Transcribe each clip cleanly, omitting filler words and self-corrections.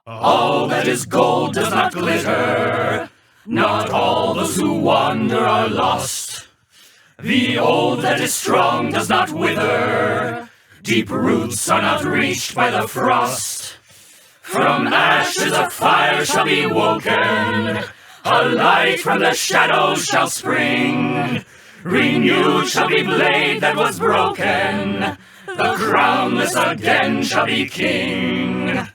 All that is gold does not glitter, not all those who wander are lost. The old that is strong does not wither, deep roots are not reached by the frost. From ashes a fire shall be woken, a light from the shadows shall spring. Renewed shall be blade that was broken, the crownless again shall be king.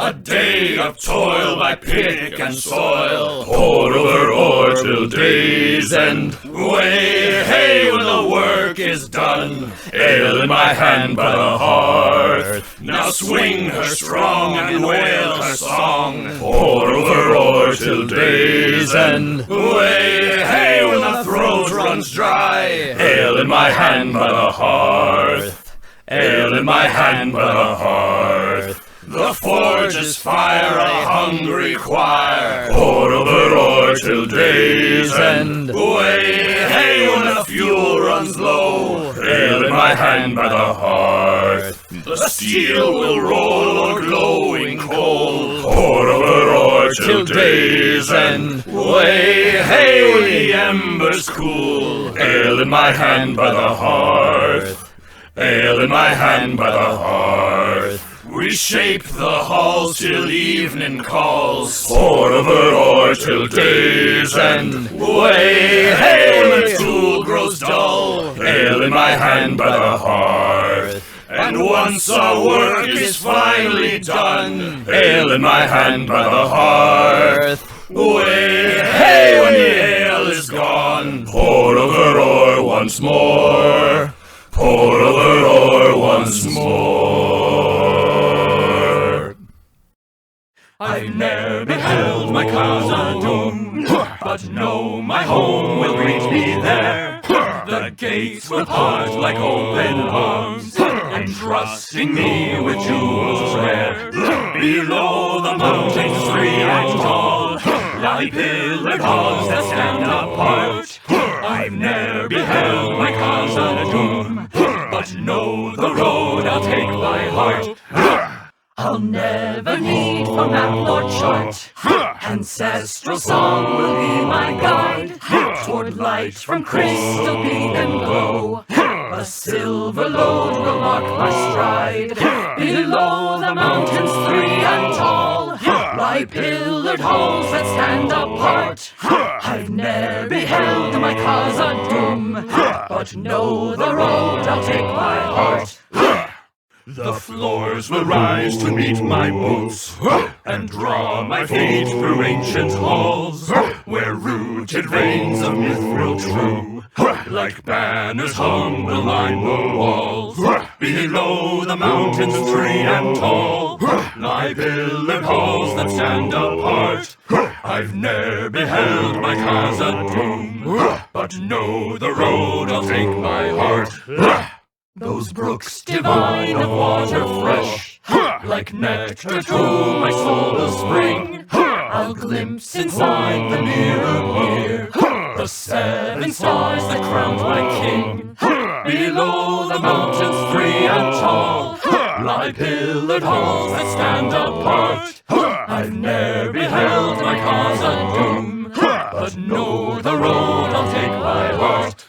A day of toil by pick and soil, poured over ore till day's end. Way, hey, when the work is done, ale in my hand by the hearth. Now swing her strong and wail her song, pour over ore till day's end. Way, hey, when the throat runs dry, ale in my hand by the hearth. Ale in my hand by the hearth. The forge's fire, a hungry choir, pour over ore till day's end. Way, hey, when the fuel runs low, ale in my hand by the hearth. The steel will roll o'er glowing coal, pour over ore till day's end. Way, hey, when the embers cool, ale in my hand by the hearth. Ale in my hand by the hearth. We shape the halls till evening calls, pour over ore till day's end. Way, hey, when the tool grows dull, ale in my hand by the hearth. And once our work is finally done, ale in my hand by the hearth. Way, hey, when the ale is gone, pour over ore once more, pour over ore once more. I've ne'er beheld my Khazad-dûm, but know my home will greet me there. The gates will part like open arms, entrusting me with jewels rare. Below the mountains 3 and tall, lie pillared halls that stand apart. I've ne'er beheld my Khazad-dûm, but know the road I'll take by heart. I'll never need for map or chart, ancestral song will be my guide, toward light from crystal beacon glow. A silver load will mark my stride, below the mountains 3 and tall, lie pillared halls that stand apart. I've ne'er beheld my Khazad-dûm, but know the road I'll take by heart. The floors will rise to meet my boots, and draw my feet through ancient halls, where rooted reigns of mithril true, like banners hung will line the walls. Below the mountains 3 and tall, lie pillared halls that stand apart. I've ne'er beheld my Khazad-dûm, but know the road I'll take by heart. Those brooks divine of water fresh, like nectar to my soul will spring. I'll glimpse inside the mirror here, the 7 stars that crowned my king. Below the mountains 3 and tall, lie pillared halls that stand apart. I've ne'er beheld my Khazad-dûm, but know the road I'll take by heart.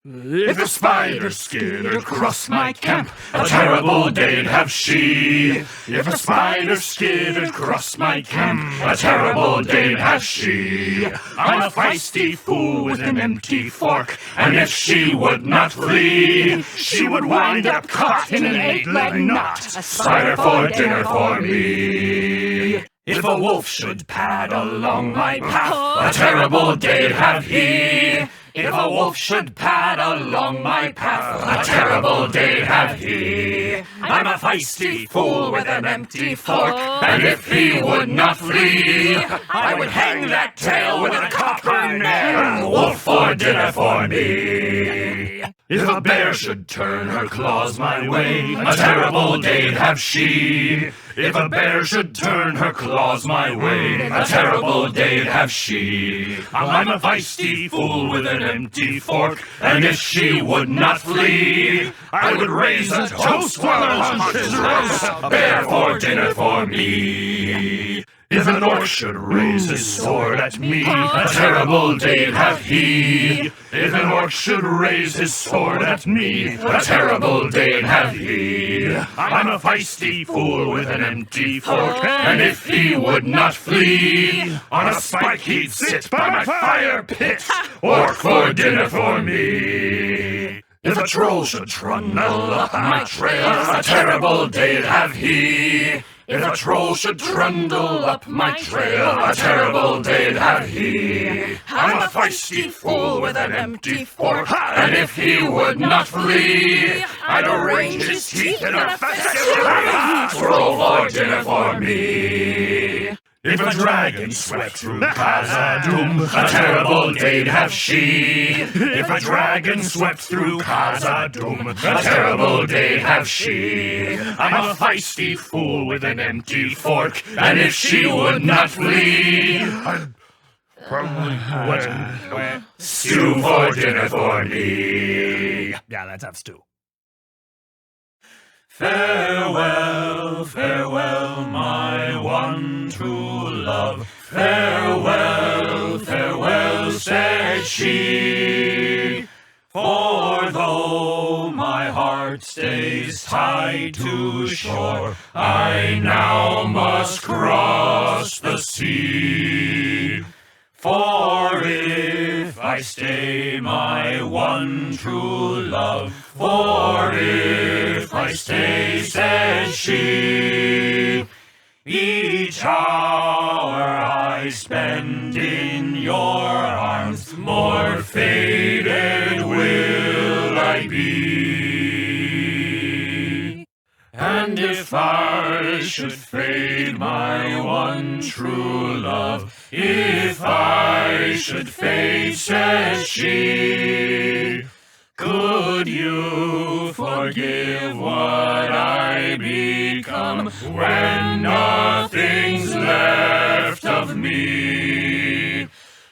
If a spider skittered across my camp, a terrible day'd have she. If a spider skittered across my camp, a terrible day'd have she. I'm a feisty fool with an empty fork, and if she would not flee, she would wind up caught in an 8-leg knot, a spider for dinner for me. If a wolf should pad along my path, a terrible day'd have he. If a wolf should pad along my path, a terrible day have he. I'm a feisty fool with an empty fork, and if he would not flee, I would hang that tail with a copper nail, wolf for dinner for me. If a bear should turn her claws my way, a terrible day'd have she. If a bear should turn her claws my way, a terrible day'd have she. I'm a feisty fool with an empty fork, and if she would not flee, I would raise a toast while her lunches roast, a bear for dinner for me. If an orc should raise his sword at me, a terrible day'd have he. If an orc should raise his sword at me, a terrible day'd have he. I'm a feisty fool with an empty fork, and if he would not flee, on a spike he'd sit by my fire pit, orc for dinner for me. If a troll should trundle up my trail, a terrible day'd have he. If a troll should trundle up my trail, a terrible day'd have he. I'm a feisty fool with an empty fork, and if he would not flee, I'd arrange his teeth in a festive roll for dinner for me. If a dragon swept through Khazad-dûm, a terrible day'd have she. If a dragon swept through Khazad-dûm, a terrible day'd have she. I'm a feisty fool with an empty fork, and if she would not flee, I'd probably stew for dinner for me. Yeah, let's have stew. Farewell, farewell, my one true love. Farewell, farewell, said she. For though my heart stays tied to shore, I now must cross the sea. For if I stay my one true love, for if I stay, says she, each hour I spend in your arms, more faded will I be. And if I should fade my one true love, if I should fade, says she, could you forgive what I become when nothing's left of me?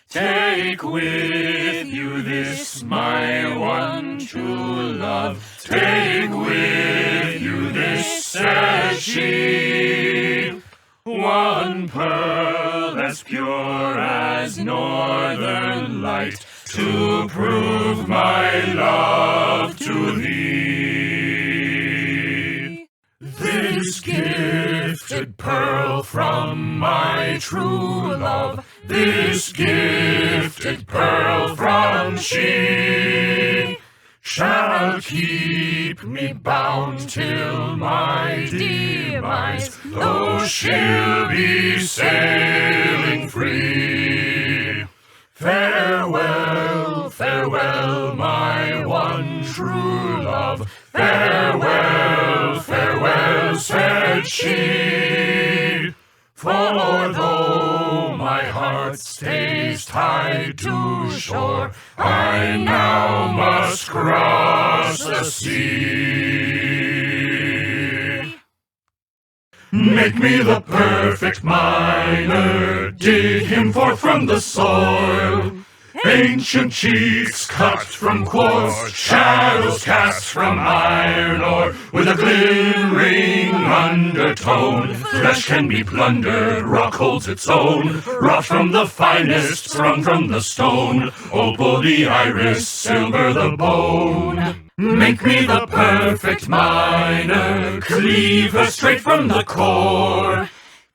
Take with you this my one true love, take with you this, says she, one pearl as pure as northern light, to prove my love to thee. This gifted pearl from my true love, this gifted pearl from she, shall keep me bound till my demise, though she'll be sailing free. Farewell, farewell, my one true love. Farewell, farewell, said she. For though my heart stays tied to shore, I now must cross the sea. Make me the perfect miner, dig him forth from the soil. Ancient cheeks cut from quartz, shadows cast from iron ore, with a glimmering undertone. Flesh can be plundered, rock holds its own, wrought from the finest, sprung from the stone. Opal the iris, silver the bone. Make me the perfect miner, cleave her straight from the core.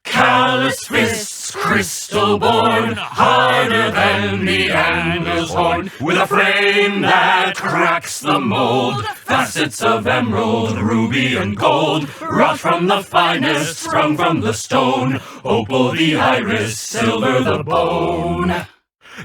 Callous fists, crystal born, harder than the anvil's horn, with a frame that cracks the mold, facets of emerald, ruby, and gold, wrought from the finest, sprung from the stone. Opal the iris, silver the bone.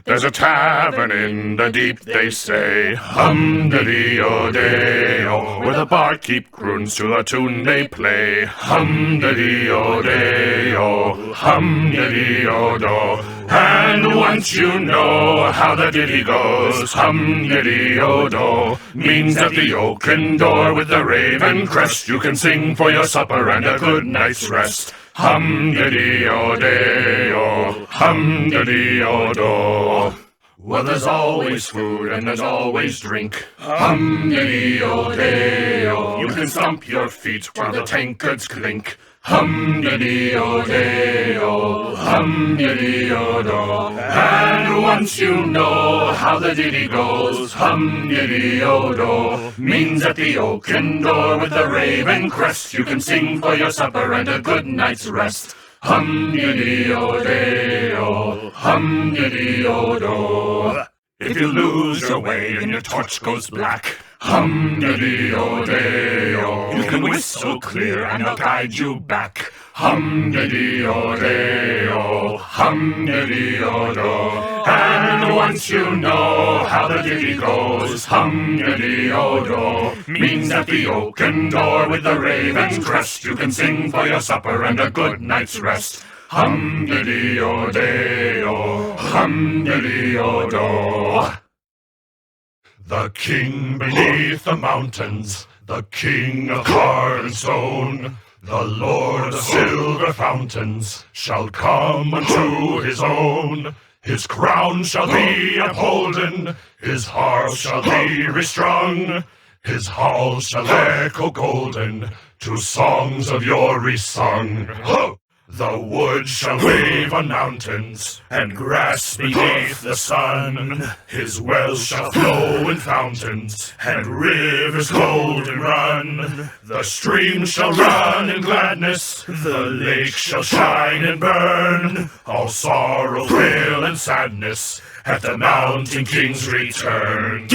There's a tavern in the deep, they say, hum-de-dee-o-day-o, where the barkeep croons to a tune they play. Hum-de-dee-o-day-o, hum-de-dee-o-do. And once you know how the ditty goes, hum-de-dee-o-do, means at the oaken door with the raven crest you can sing for your supper and a good night's rest. Hum-de-dee-o-day-o, hum-de-dee-o-do. Well, there's always food and there's always drink. Hum-de-dee-o-day-o, you can stomp your feet while the tankards clink. Hum-de-dee-o-day-o, hum-de-dee-o-do. And once you know how the ditty goes, hum-de-dee-o-do, means at the oaken door with the raven crest you can sing for your supper and a good night's rest. Hum-de-dee-o-day-o, hum-de-dee-o-do. If you lose your way and your torch goes black, hum-de-dee-o-day-o, you can whistle clear and I'll guide you back. Hum-de-dee-o-day-o, hum-de-dee-o-do. And once you know how the ditty goes, hum-de-dee-o-do, means at the oaken door with the raven's crest you can sing for your supper and a good night's rest. Hum-de-dee-o-day-o, hum-de-dee-o-do. The king beneath the mountains, the king of heart and stone, the lord of silver fountains, shall come unto his own. His crown shall be upholden, his harp shall be restrung, his halls shall echo golden to songs of yore resung. Ho! The wood shall wave on mountains, and grass beneath the sun. His wells shall flow in fountains, and rivers golden run. The streams shall run in gladness, the lake shall shine and burn. All sorrow, wail, and sadness at the mountain king's return.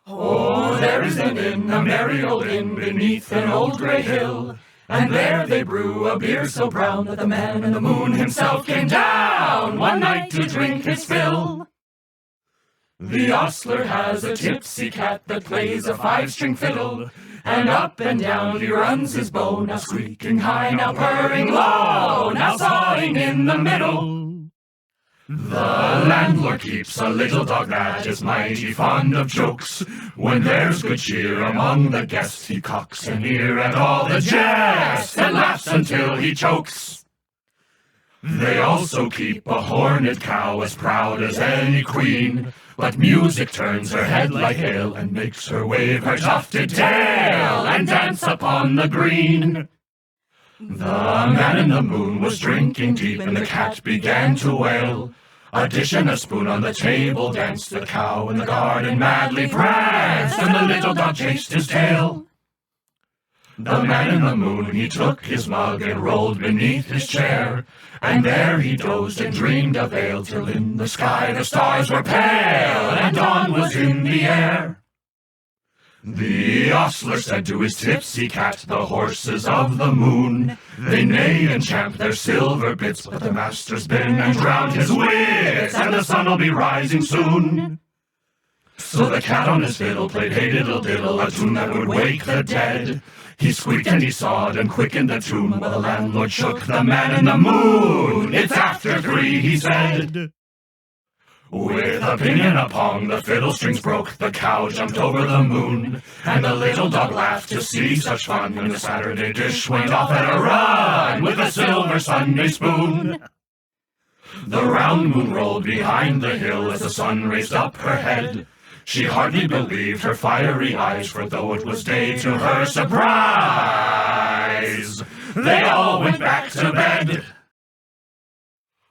Oh, there is an inn, a merry old inn, beneath an old grey hill. And there they brew a beer so brown that the man in the moon himself came down one night to drink his fill. The ostler has a tipsy cat that plays a five-string fiddle, and up and down he runs his bow, now squeaking high, now purring low, now sawing in the middle. The landlord keeps a little dog that is mighty fond of jokes. When there's good cheer among the guests, he cocks an ear at all the jest and laughs until he chokes. They also keep a horned cow as proud as any queen, but music turns her head like hail and makes her wave her tufted tail and dance upon the green. The man in the moon was drinking deep and the cat began to wail. A dish and a spoon on the table danced, the cow in the garden madly pranced, and the little dog chased his tail. The man in the moon, he took his mug and rolled beneath his chair, and there he dozed and dreamed of ale till in the sky the stars were pale and dawn was in the air. The ostler said to his tipsy cat, the horses of the moon, they neigh and champ their silver bits, but the master's been and drowned his wits, and the sun'll be rising soon. So the cat on his fiddle played hey diddle diddle, a tune that would wake the dead. He squeaked and he sawed and quickened the tune, while the landlord shook the man in the moon. It's after 3, he said. With a pinion upon the fiddle strings broke, the cow jumped over the moon, and the little dog laughed to see such fun, and the Saturday dish went off at a run with a silver Sunday spoon. The round moon rolled behind the hill as the sun raised up her head. She hardly believed her fiery eyes, for though it was day, to her surprise, they all went back to bed.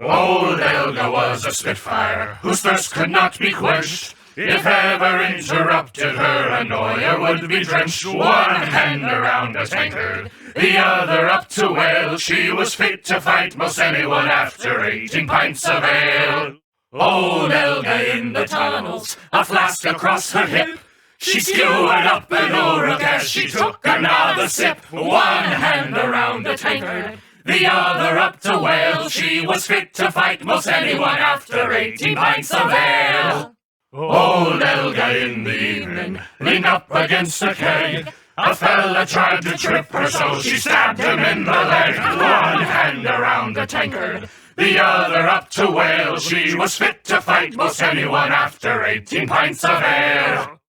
Old Elga was a spitfire, whose thirst could not be quenched. If ever interrupted, her annoyer would be drenched. One hand around a tankard, the other up to wail. She was fit to fight most anyone after 18 pints of ale. Old Elga in the tunnels, a flask across her hip, she skewered up an Uruk as she took another sip. One hand around the tankard, the other up to wail. She was fit to fight most anyone after 18 pints of ale. Old Elga in the evening leaned up against a keg. A fella tried to trip her, so she stabbed him in the leg. One hand around the tankard, the other up to wail. She was fit to fight most anyone after 18 pints of ale.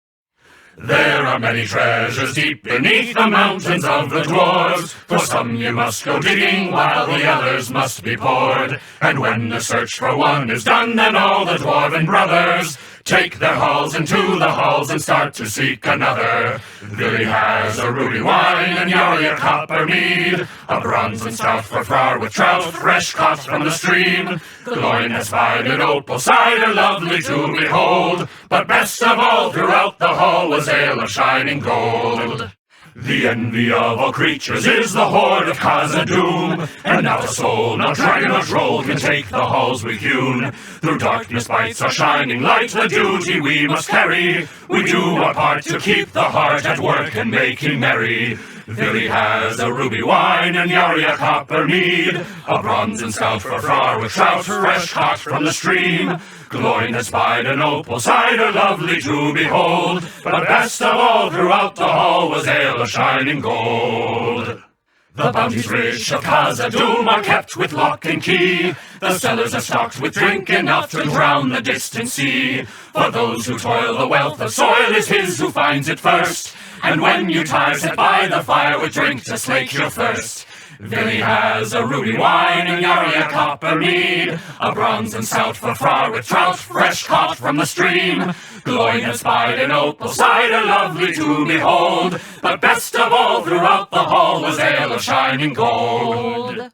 There are many treasures deep beneath the mountains of the dwarves. For some you must go digging, while the others must be poured. And when the search for one is done, then all the dwarven brothers take their halls into the halls and start to seek another. Billy has a ruby wine and Yarly a copper mead, a bronze stout for far with trout fresh caught from the stream. Gloin has spied an opal cider lovely to behold, but best of all throughout the hall was ale of shining gold. The envy of all creatures is the horde of Khazad-dûm, and not a soul, not dragon or troll, can take the halls we've hewn. Through darkness bites our shining light, the duty we must carry. We do our part to keep the heart at work and making merry. Billy has a ruby wine and Yarly a copper mead, a bronze stout for far with trout fresh caught from the stream. Gloin has spied an opal cider lovely to behold, but best of all throughout the hall was ale of shining gold. The bounties rich of Khazad-dûm are kept with lock and key. The cellars are stocked with drink enough to drown the distant sea. For those who toil, the wealth of soil is his who finds it first. And when you tire, sit by the fire with drink to slake your thirst. Billy has a ruby wine and Yarly a copper mead, a bronze stout for far with trout fresh caught from the stream. Gloin has spied an opal cider lovely to behold, but best of all throughout the hall was ale of shining gold.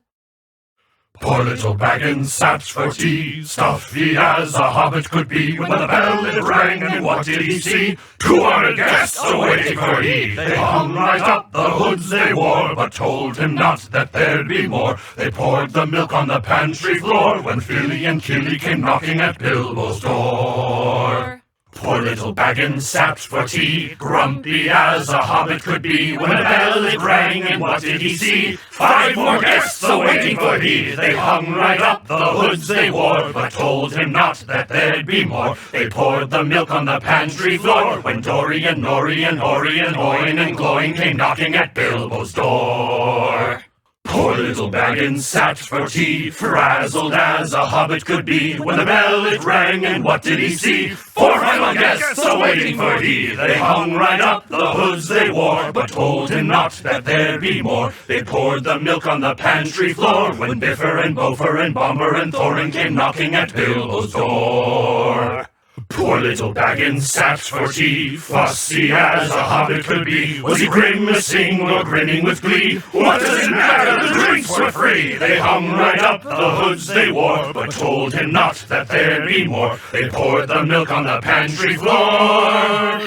Poor little Baggins sat for tea, stuffy as a hobbit could be, when the bell it rang, and what did he see? 200 guests awaiting for he. They hung right up the hoods they wore, but told him not that there'd be more. They poured the milk on the pantry floor, when Philly and Killy came knocking at Bilbo's door. Poor little Baggins sat for tea, grumpy as a hobbit could be, when the bell it rang, and what did he see? 5 more guests awaiting for he. They hung right up the hoods they wore, but told him not that there'd be more. They poured the milk on the pantry floor, when Dory and Nori and Ori and Oin and Gloin came knocking at Bilbo's door. Poor little Baggins sat for tea, frazzled as a hobbit could be, when the bell it rang, and what did he see? 4 final guests awaiting for he. They hung right up the hoods they wore, but told him not that there'd be more. They poured the milk on the pantry floor, when Biffer and Bofer and Bomber and Thorin came knocking at Bilbo's door. Poor little Baggins sat for tea, fussy as a hobbit could be. Was he grimacing or grinning with glee? What does it matter? The drinks were free. They hung right up the hoods they wore, but told him not that there'd be more. They poured the milk on the pantry floor,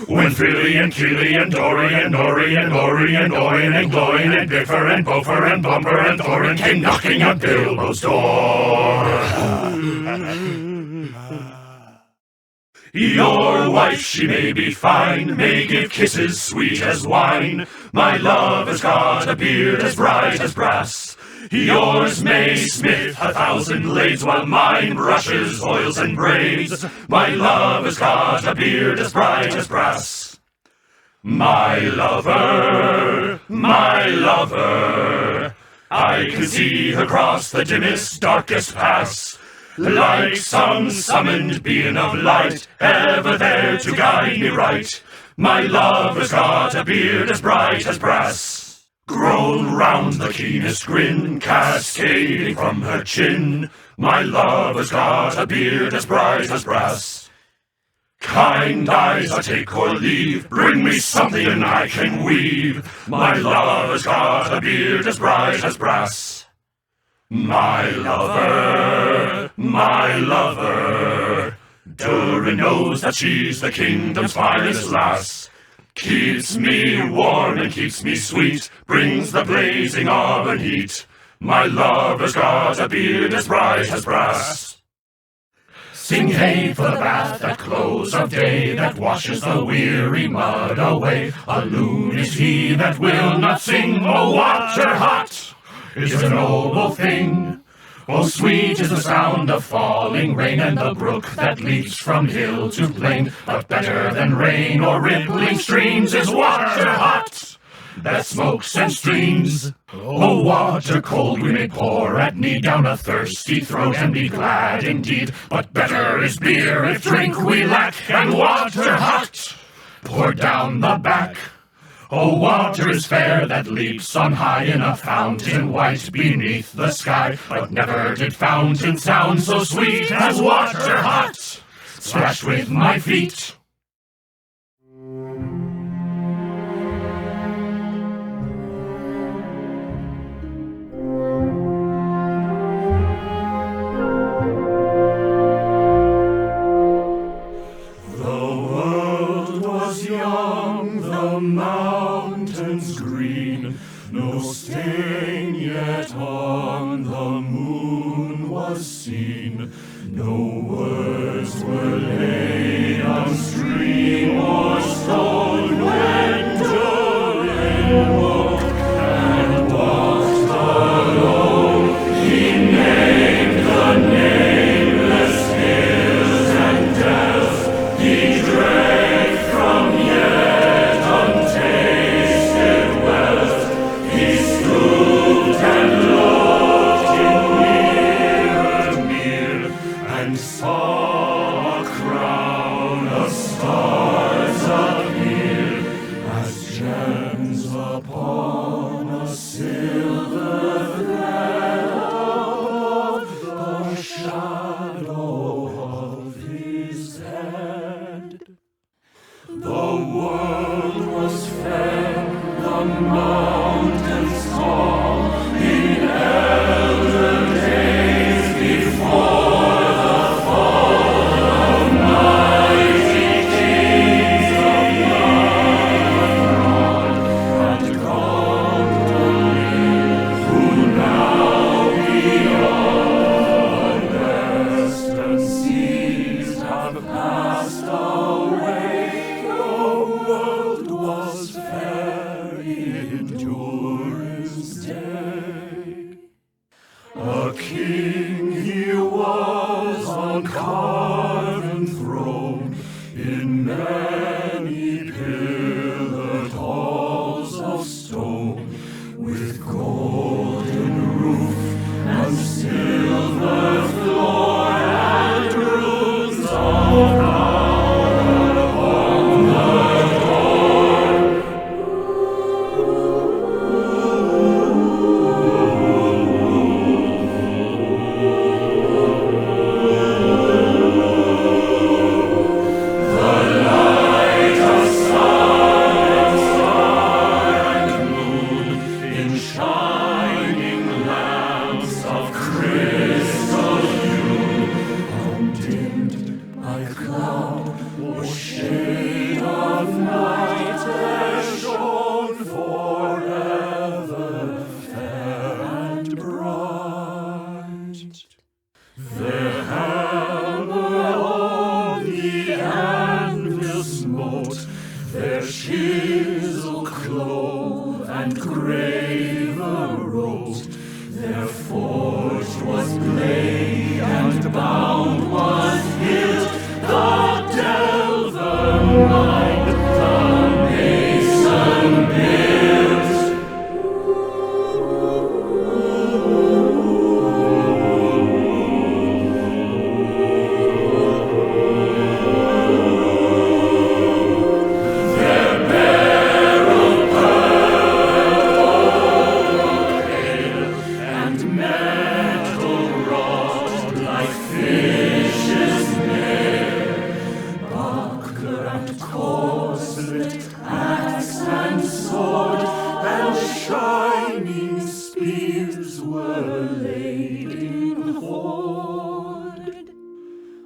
when Philly and Killy and Dory and Nori and Ori and Oin and Gloin and Biffer and Bofer and Bumper and Thorin came knocking at Bilbo's door. Your wife, she may be fine, may give kisses sweet as wine. My love has got a beard as bright as brass. Yours may smith 1,000 blades, while mine brushes, oils, and braids. My love has got a beard as bright as brass. My lover, I can see her cross the dimmest, darkest pass, like some summoned being of light, ever there to guide me right. My love has got a beard as bright as brass, grown round the keenest grin, cascading from her chin. My love has got a beard as bright as brass. Kind eyes, I take or leave, bring me something I can weave. My love has got a beard as bright as brass. My lover, Durin knows that she's the kingdom's finest lass. Keeps me warm and keeps me sweet, brings the blazing auburn heat. My lover's got a beard as bright as brass. Sing hey for the bath at close of day, that washes the weary mud away. A loon is he that will not sing, oh water hot. is a noble thing. Oh, sweet is the sound of falling rain and the brook that leaps from hill to plain. But better than rain or rippling streams is water hot that smokes and streams. Oh, water cold we may pour at need down a thirsty throat and be glad indeed. But better is beer if drink we lack, and water hot poured down the back. Oh, water is fair that leaps on high in a fountain white beneath the sky. But never did fountain sound so sweet as water hot splashed with my feet. Mountains green, no stain yet on the moon was seen. No words were laid on stream or stone when Durin woke and walked alone. He named the nameless hills and dells. He drank from yet untasted wells. He stooped and looked in mirror and saw a crown of stars appear as gems upon a silver thread above the shadow of his head. The world was fair, the mountains tall, in elder days before the fall of mighty kings of Nod and Gondolin, who now beyond the western seas have passed away. The world was fair in Durin's day. A king he was on carven throne, in many pillared halls of stone, with golden roof and silver floor and runes of power upon the door. The light of sun and star and moon, in shining lamps of crystal hue, undimmed by cloud or shade of night, there shone forever fair and bright. Their hammer on the anvil smote, their chisel clove and graver wrote. Their forge was blade and bound was hilt. The delver mind, the mason built. Their barrel pearl all pale, and metal wrought like fishes' nail. Buckler and corselet, axe and sword, and shining spears were laid in hoard.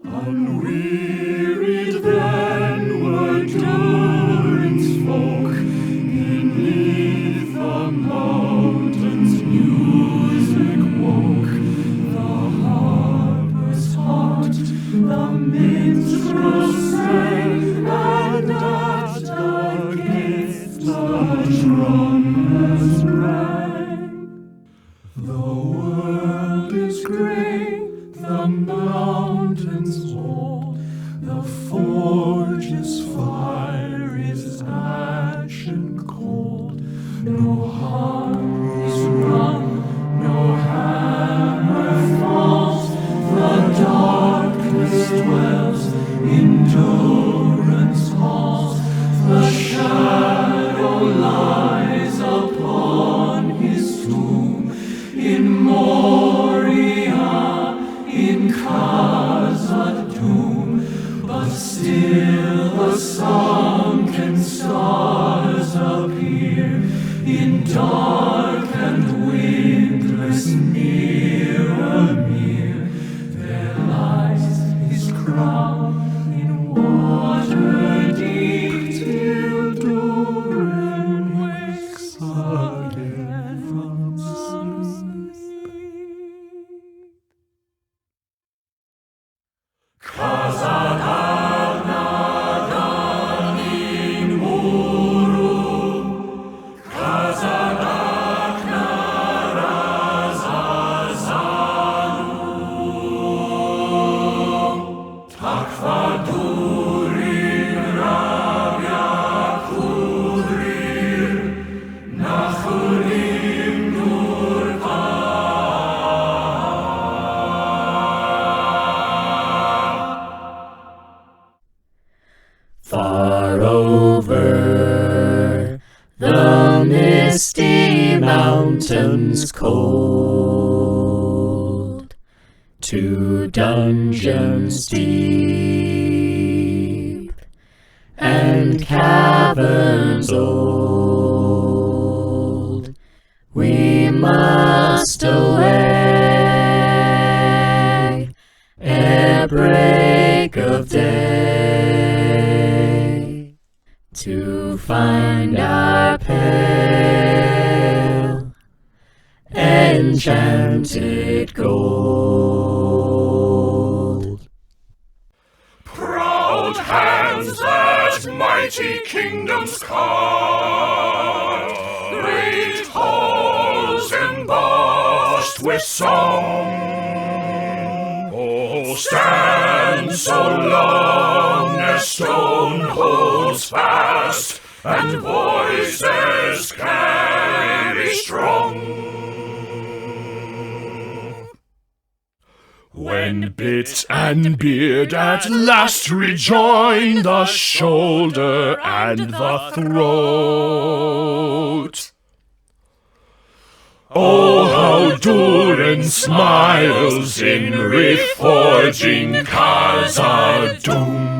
Unwearied then were Durin's folk, beneath the mountains music woke. The harpers hot, the minstrels sang, and at the gates the trumpets rang. No harm is wrung, no hammer falls. The darkness dwells in Durin's halls. The shadow lies upon his tomb. In Moria, in Khazad-dûm, but still the sunken stars appear in dark and windless Mirror. There lies his crown in water deep till Durin wakes again from sleep. Far over the misty mountains cold, to dungeons deep and caverns old, we must away ere break of day, to find our pale enchanted gold. Proud hands that mighty kingdoms carve, great halls embossed with song. Oh, stand so long as stone holds fast, and voices carry strong. When bit and beard at last rejoin the shoulder and the throat, oh, how Durin smiles in Reforging Khazad-dûm.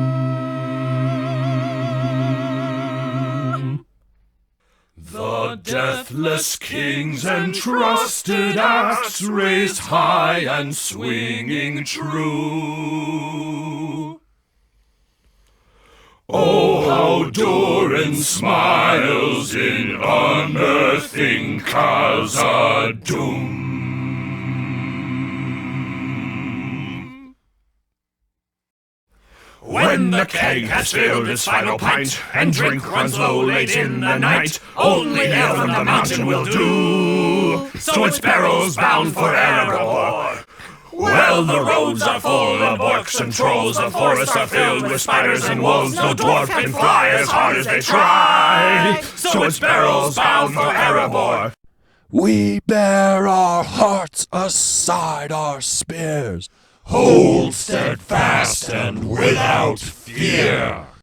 The deathless kings and trusted axe raised high and swinging true. Oh, how Durin smiles in unearthing Khazad-dûm. When the keg has filled its final pint, and drink runs low late in the night, only ale from the mountain will do, so its barrels bound for Erebor. Well, the roads are full of orcs and trolls, the forests are filled with spiders and wolves, no dwarf can fly as hard as they try, so its barrels bound for Erebor. We bear our hearts aside our spears. Hold steadfast and without fear.